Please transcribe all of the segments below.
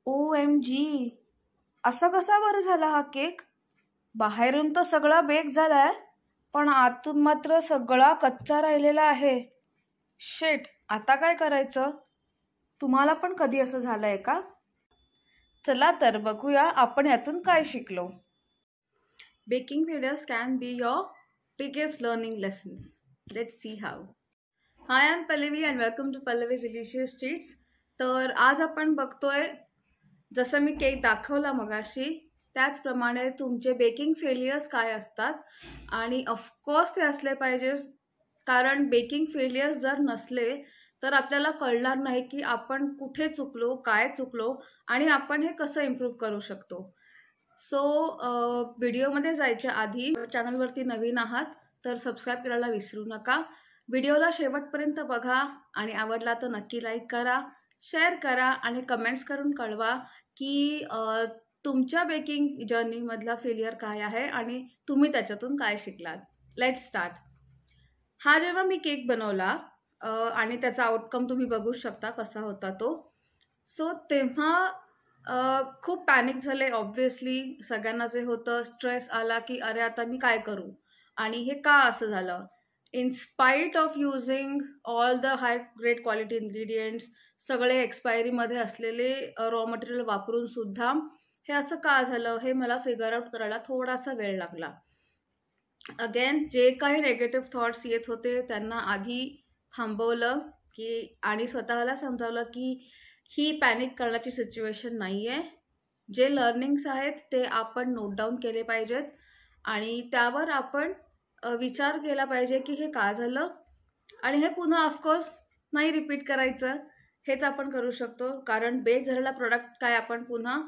OMG, असा कसा बरं झाला हा केक? बाहेरून तर सगळा बेक झालाय, पण आतून मात्र सगळा कच्चा राहिलेला आहे. शिट, आता काय करायचं? तुम्हाला पण कधी असं झालंय का? चला तर बघूया आपण यातून काय शिकलो. Baking failures can be your biggest learning lessons. Let's see how. Hi, I'm Pallavi and welcome to Pallavi's Delicious Treats. तर आज आपण बघतोय, जसं मी केक दाखवला मगाशी त्याचप्रमाणे तुमचे बेकिंग फेलियर्स काय असतात आणि ऑफकोर्स ते असले पाहिजे, कारण बेकिंग फेलियर्स जर नसले तर आपल्याला कळणार नाही की आपण कुठे चुकलो, काय चुकलो आणि आपण हे कसं इम्प्रूव्ह करू शकतो. सो व्हिडिओमध्ये जायच्या आधी चॅनलवरती नवीन आहात तर सबस्क्राईब करायला विसरू नका. व्हिडिओला शेवटपर्यंत बघा आणि आवडला तर नक्की लाईक करा, शेअर करा आणि कमेंट्स करून कळवा की तुमच्या बेकिंग जर्नीमधला फेलियर काय आहे आणि तुम्ही त्याच्यातून काय शिकलात. Let's start. हा जेव्हा मी केक बनवला आणि त्याचा आउटकम तुम्ही बघू शकता कसा होता तो. सो तेव्हा खूप पॅनिक झाले. ऑब्व्हियसली सगळ्यांना जे होतं, स्ट्रेस आला की अरे आता मी काय करू आणि हे का असं झालं. In spite of using all the high great quality ingredients, सगळे एक्सपायरीमध्ये असलेले रॉ मटेरियल वापरून सुद्धा हे असं का झालं हे मला फिगर आउट करायला थोडासा वेळ लागला. अगेन जे काही नेगेटिव्ह थॉट्स येत होते त्यांना आधी थांबवलं की आणि स्वतःला समजावलं की ही पॅनिक करण्याची सिच्युएशन नाही आहे. जे लर्निंग्स आहेत ते आपण नोट डाऊन केले पाहिजेत आणि त्यावर आपण विचार केला पाहिजे की हे का झालं आणि हे पुन्हा ऑफकोर्स नाही रिपीट करायचं. हेच आपण करू शकतो, कारण बेक झालेला प्रोडक्ट काय आपण पुन्हा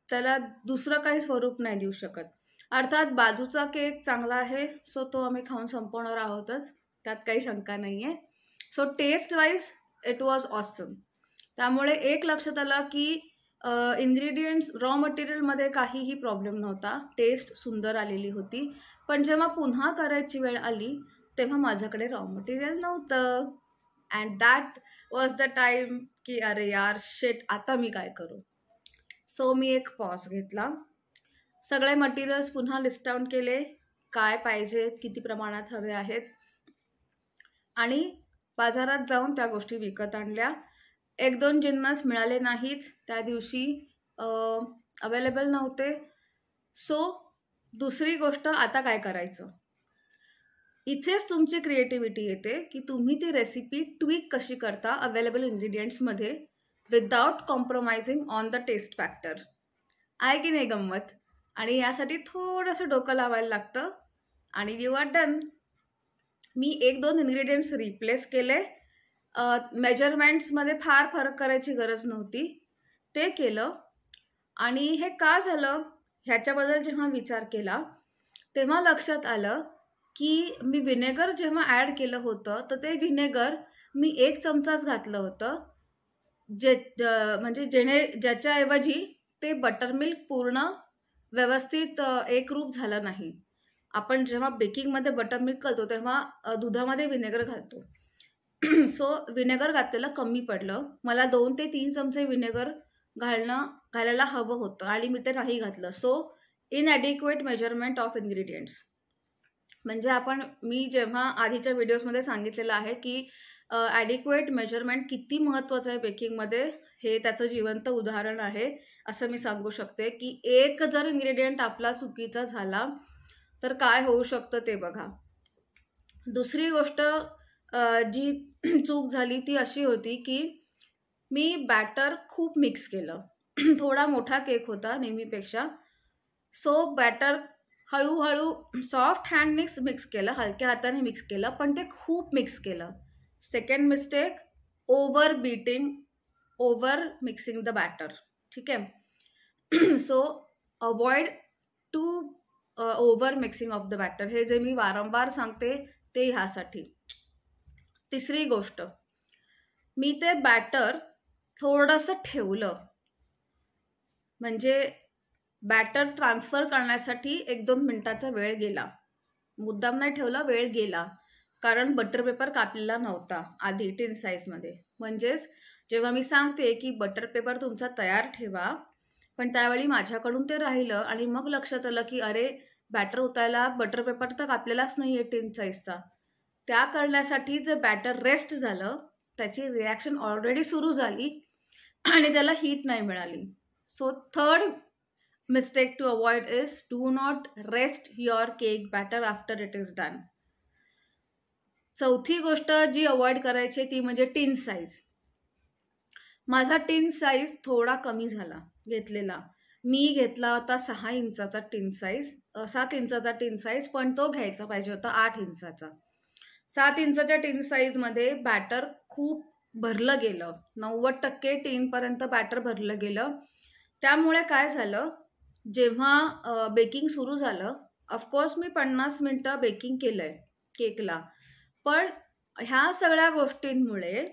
त्याला दुसरं काही स्वरूप नाही देऊ शकत. अर्थात बाजूचा केक चांगला आहे, सो तो आम्ही खाऊन संपवणार आहोतच, त्यात काही शंका नाही आहे. So taste wise it was awesome. त्यामुळे एक लक्षात आलं की इन्ग्रेडियंट्स रॉ मटेरियलमध्ये काहीही प्रॉब्लेम नव्हता, टेस्ट सुंदर आलेली होती. पण जेव्हा पुन्हा करायची वेळ आली तेव्हा माझ्याकडे रॉ मटेरियल नव्हतं. And that was the time की अरे यार शिट, आता मी काय करू. सो मी एक पॉज घेतला, सगळे मटेरियल्स पुन्हा लिस्ट डाऊन केले, काय पाहिजे, किती प्रमाणात हवे आहेत आणि बाजारात जाऊन त्या गोष्टी विकत आणल्या. एक दोन जिन्नस मिळाले नाहीत त्या दिवशी, अवेलेबल नव्हते. सो दुसरी गोष्ट, आता काय करायचं. इथेच तुमची क्रिएटिव्हिटी येते की तुम्ही ती रेसिपी ट्विक कशी करता अवेलेबल इन्ग्रेडियंट्समध्ये without compromising on the taste factor. आहे की नाही गंमत. आणि यासाठी थोडंसं डोकं लावायला लागतं आणि यू आर डन. मी एक दोन इन्ग्रेडियंट्स रिप्लेस केले. मेजरमेंट्समध्ये फार फरक करायची गरज नव्हती, ते केलं. आणि हे का झालं ह्याच्याबद्दल जेव्हा विचार केला तेव्हा लक्षात आलं की मी व्हिनेगर जेव्हा ॲड केलं होतं तर ते व्हिनेगर मी 1 चमचाच घातलं होतं, म्हणजे ज्याच्याऐवजी ते बटरमिल्क पूर्ण व्यवस्थित एकरूप झालं नाही. आपण जेव्हा बेकिंगमध्ये बटरमिल्क करतो तेव्हा दुधामध्ये व्हिनेगर घालतो. सो व्हिनेगर घातलेलं कमी पडलं. मला 2 ते 3 चमचे व्हिनेगर घालायला हवं होतं आणि मी ते नाही घातलं. So inadequate measurement of ingredients. म्हणजे मी जेव्हा आधीच्या व्हिडिओजमध्ये सांगितलेलं आहे की ॲडिक्वेट मेजरमेंट किती महत्त्वाचं आहे बेकिंगमध्ये, हे त्याचं जिवंत उदाहरण आहे. असं मी सांगू शकते की एक जर इन्ग्रेडियंट आपला चुकीचा झाला तर काय होऊ शकतं ते बघा. दुसरी गोष्ट जी चूक झाली ती अशी होती की मी बॅटर खूप मिक्स केलं. थोडा मोठा केक होता नेहमीपेक्षा. सो बॅटर हळूहळू सॉफ्ट हँडनेच मिक्स केलं, हलक्या हाताने मिक्स केलं, पण ते खूप मिक्स केलं. Second mistake, over mixing the batter. ठीक आहे. So avoid to over mixing of the batter. हे जे मी वारंवार सांगते ते ह्यासाठी. तिसरी गोष्ट, मी ते बॅटर थोडंसं ठेवलं, म्हणजे बॅटर ट्रान्सफर करण्यासाठी 1-2 मिनिटाचा वेळ गेला. मुद्दाम नाही ठेवला, वेळ गेला, कारण बटर पेपर कापलेला नव्हता आधी टिन साईजमध्ये. म्हणजेच जेव्हा मी सांगते की बटर पेपर तुमचा तयार ठेवा, पण त्यावेळी माझ्याकडून ते राहिलं आणि मग लक्षात आलं की अरे बॅटर ओतायला बटर पेपर तर कापलेलाच नाही आहे टिन साईजचा. त्या करण्यासाठी जे बॅटर रेस्ट झालं त्याची रिॲक्शन ऑलरेडी सुरू झाली आणि त्याला हीट नाही मिळाली. So third mistake to avoid is do not rest your cake batter after it is done. चौथी गोष्ट जी अवॉइड करायची ती म्हणजे टिन साईज. माझा टिन साईज थोडा कमी झाला घेतलेला. मी घेतला होता 6 इंचाचा टिन साईज, 7 इंचाचा टिन साईज, पण तो घ्यायचा पाहिजे होता 8 इंचाचा. 7 इंचाच्या टिन साईजमध्ये बॅटर खूप भरलं गेलं, 90% टिनपर्यंत बॅटर भरलं गेलं. त्यामुळे काय झालं, जेव्हा बेकिंग सुरू झालं, ऑफकोर्स मी 50 मिनटं बेकिंग केलंय केकला, पण ह्या सगळ्या गोष्टींमुळे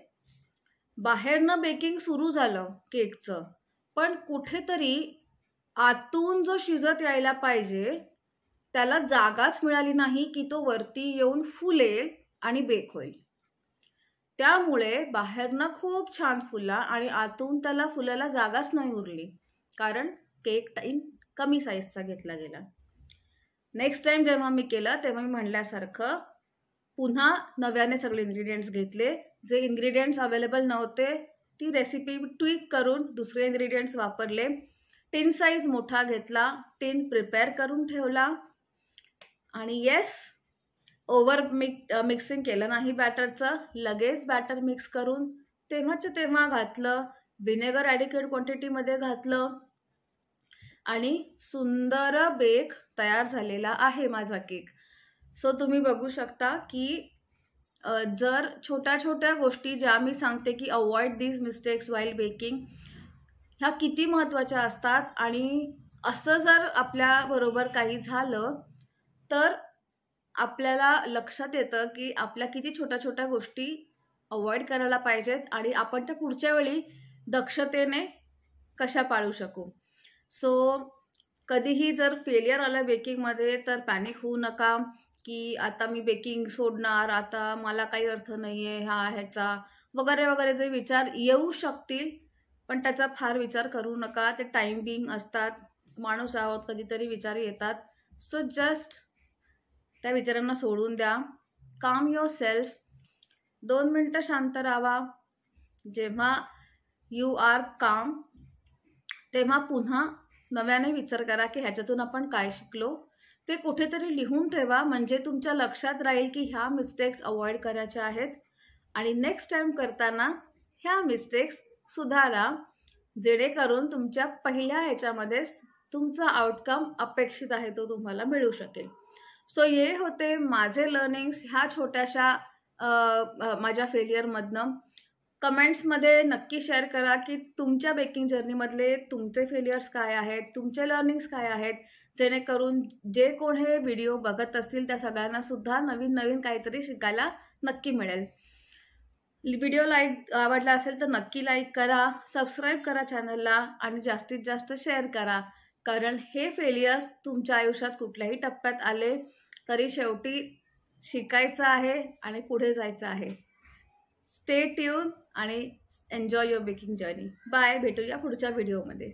बाहेरनं बेकिंग सुरू झालं केकचं, पण कुठेतरी आतून जो शिजत यायला पाहिजे त्याला जागाच मिळाली नाही की तो वरती येऊन फुलेल आणि बेक होईल. त्यामुळे बाहेरनं खूप छान फुलला आणि आतून त्याला फुलायला जागाच नाही उरली, कारण केक टाईम कमी साईजचा घेतला गेला. नेक्स्ट टाइम जेव्हा मी केलं तेव्हा मी म्हणल्यासारखं पुन्हा नव्याने सगळे इन्ग्रेडियंट्स घेतले. जे इन्ग्रेडियंट्स अवेलेबल नव्हते ती रेसिपी ट्विक करून दुसरे इन्ग्रेडियंट्स वापरले. टिन साईज मोठा घेतला, टिन प्रिपेअर करून ठेवला आणि येस, ओव्हर मिक्सिंग केलं नाही बॅटरचं. लगेच बॅटर मिक्स करून तेव्हाच्या तेव्हा घातलं, व्हिनेगर ॲडिक्वेट क्वांटिटीमध्ये घातलं आणि सुंदर बेक तयार झालेला आहे माझा केक. सो तुम्ही बघू शकता की जर छोट्या छोट्या गोष्टी ज्या मी सांगते की avoid these mistakes while baking, ह्या किती महत्त्वाच्या असतात. आणि असं जर आपल्याबरोबर काही झालं तर आपल्याला लक्षात येतं की आपल्या किती छोट्या छोट्या गोष्टी अवॉइड करायला पाहिजेत आणि आपण त्या पुढच्या वेळी दक्षतेने कशा पाळू शकू. सो कधीही जर फेलियर आलं बेकिंगमध्ये तर पॅनिक होऊ नका की आता मी बेकिंग सोडणार, आता मला काही अर्थ नाही आहे ह्याचा वगैरे वगैरे जे विचार येऊ शकतील, पण त्याचा फार विचार करू नका. ते टाइम बिंग असतात, माणूस आहोत, कधीतरी विचार येतात. सो जस्ट त्या विचारांना सोडून द्या. काम युअर सेल्फ, 2 मिनटं शांत राहा. जेव्हा यू आर काम तेव्हा पुन्हा नव्याने विचार करा की ह्याच्यातून आपण काय शिकलो. ते कुठेतरी लिहून ठेवा, म्हणजे तुमच्या लक्षात राहील की ह्या मिस्टेक्स अवॉइड करायच्या आहेत आणि नेक्स्ट टाइम करताना ह्या मिस्टेक्स सुधारा, जेणेकरून तुमच्या पहिल्या ह्याच्यामध्येच तुमचा आउटकम अपेक्षित आहे तो तुम्हाला मिळू शकेल. सो हे होते माझे लर्निंग्स ह्या छोट्याशा माझ्या फेलियरमधनं. कमेंट्समध्ये नक्की शेअर करा की तुमच्या बेकिंग जर्नीमधले तुमचे फेलियर्स काय आहेत, तुमचे लर्निंग्स काय आहेत, जेणेकरून जे कोण हे व्हिडिओ बघत असतील त्या सगळ्यांना सुद्धा नवीन नवीन काहीतरी शिकायला नक्की मिळेल. व्हिडिओ आवडला असेल तर नक्की लाईक करा, सबस्क्राईब करा चॅनलला आणि जास्तीत जास्त शेअर करा, कारण हे फेलियर्स तुमच्या आयुष्यात कुठल्याही टप्प्यात आले तरी शेवटी शिकायचं आहे आणि पुढे जायचं आहे. स्टे ट्यून आणि enjoy your baking journey. Bye, भेटूया पुढच्या व्हिडिओमध्ये.